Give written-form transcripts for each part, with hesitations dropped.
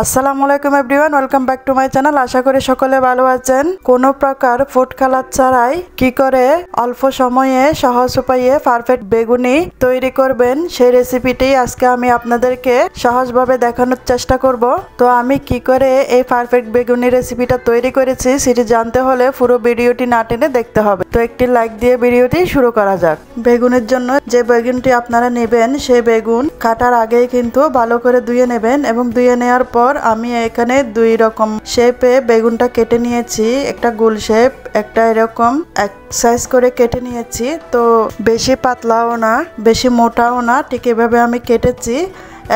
আসসালামু আলাইকুম everyone, welcome back to my channel. আশা করি সকলে ভালো আছেন। কোনো প্রকার ফুড কালার ছাড়াই কি করে অল্প সময়ে সহজ উপায়ে পারফেক্ট বেগুনি তৈরি করবেন সেই রেসিপিটি আজকে আমি আপনাদেরকে সহজভাবে দেখানোর চেষ্টা করব। তো আমি কি করে এই পারফেক্ট বেগুনি রেসিপিটা তৈরি করেছি সেটি জানতে হলে পুরো ভিডিওটি না টেনে দেখতে হবে। তো একটি লাইক দিয়ে ভিডিওটি শুরু করা যাক। বেগুনের জন্য যে বেগুনটি আপনারা নেবেন সেই বেগুন কাটার আগেই কিন্তু ভালো করে ধুয়ে নেবেন এবং ধুয়ে নেওয়ার পর আমি এখানে দুই রকম শেপে বেগুনটা কেটে নিয়েছি। একটা গোল শেপ, একটা এরকম এক সাইজ করে কেটে নিয়েছি। তো বেশি পাতলাও না বেশি মোটাও না, ঠিক এভাবে আমি কেটেছি।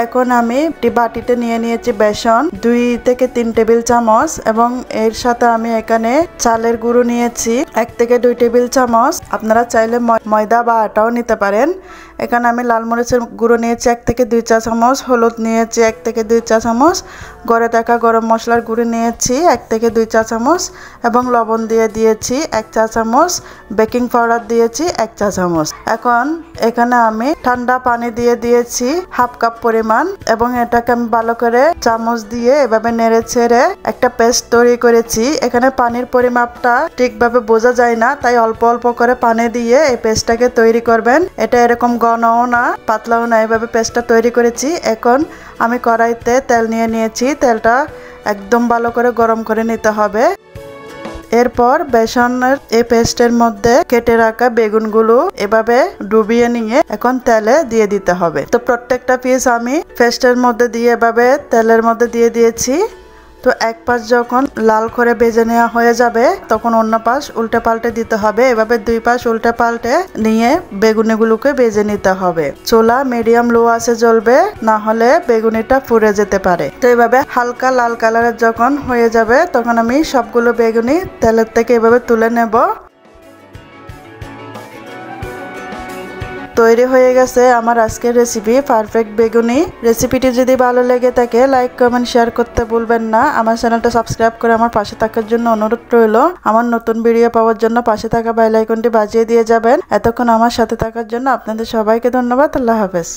এখন আমি একটি বাটিতে নিয়ে নিয়েছি বেসন 2 থেকে 3 টেবিল চামচ এবং এর সাথে আমি এখানে চালের গুঁড়ো নিয়েছি 1 থেকে 2 টেবিল চামচ। আপনারা চাইলে ময়দা বা আটাও নিতে পারেন। এখানে আমি লাল মরিচের গুঁড়ো নিয়েছি 1 থেকে 2 চা চামচ, হলুদ নিয়েছি 1 থেকে 2 চা চামচ, ঘরে থাকা গরম মশলার গুঁড়ো নিয়েছি 1 থেকে 2 চা চামচ এবং লবণ দিয়ে দিয়েছি 1 চা চামচ, বেকিং পাউডার দিয়েছি 1 চা চামচ। এখন এখানে আমি ঠান্ডা পানি দিয়ে দিয়েছি 1/2 কাপ পরিমাণ এবং এটাকে আমি ভালো করে চামচ দিয়ে এভাবে নেড়ে ছেড়ে একটা পেস্ট তৈরি করেছি। এখানে পানির পরিমাপটা ঠিকভাবে বোঝা যায় না, তাই অল্প অল্প করে পানি দিয়ে এই পেস্টটাকে তৈরি করবেন। এটা এরকম ঘনও না পাতলাও না, এভাবে পেস্টটা তৈরি করেছি। এখন আমি কড়াইতে তেল নিয়ে নিয়েছি, তেলটা একদম ভালো করে গরম করে নিতে হবে। এরপর বেসনের এই পেস্টের মধ্যে কেটে রাখা বেগুনগুলো এভাবে ডুবিয়ে নিয়ে এখন তেলে দিয়ে দিতে হবে। তো প্রত্যেকটা পিস আমি পেস্টের মধ্যে দিয়ে এভাবে তেলের মধ্যে দিয়ে দিয়েছি। তো এক পাশ যখন লাল করে ভেজে নেওয়া হয়ে যাবে তখন অন্য পাশ উল্টে পাল্টে দিতে হবে। এভাবে 2 পাশ উল্টে পাল্টে নিয়ে বেগুনিগুলোকে ভেজে নিতে হবে। চুলা মিডিয়াম লো আছে জ্বলবে, না হলে বেগুনিটা পুড়ে যেতে পারে। তো এভাবে হালকা লাল কালারের যখন হয়ে যাবে তখন আমি সবগুলো বেগুনি তেলের থেকে এভাবে তুলে নেব। তৈরি হয়ে গেছে আমার আজকের রেসিপি পারফেক্ট বেগুনি। রেসিপিটি যদি ভালো লেগে থাকে লাইক কমেন্ট শেয়ার করতে ভুলবেন না। আমার চ্যানেলটা সাবস্ক্রাইব করে আমার পাশে থাকার জন্য অনুরোধ রইল। আমার নতুন ভিডিও পাওয়ার জন্য পাশে থাকা বেল আইকনটি বাজিয়ে দিয়ে যাবেন। এতক্ষণ আমার সাথে থাকার জন্য আপনাদের সবাইকে ধন্যবাদ। আল্লাহ হাফেজ।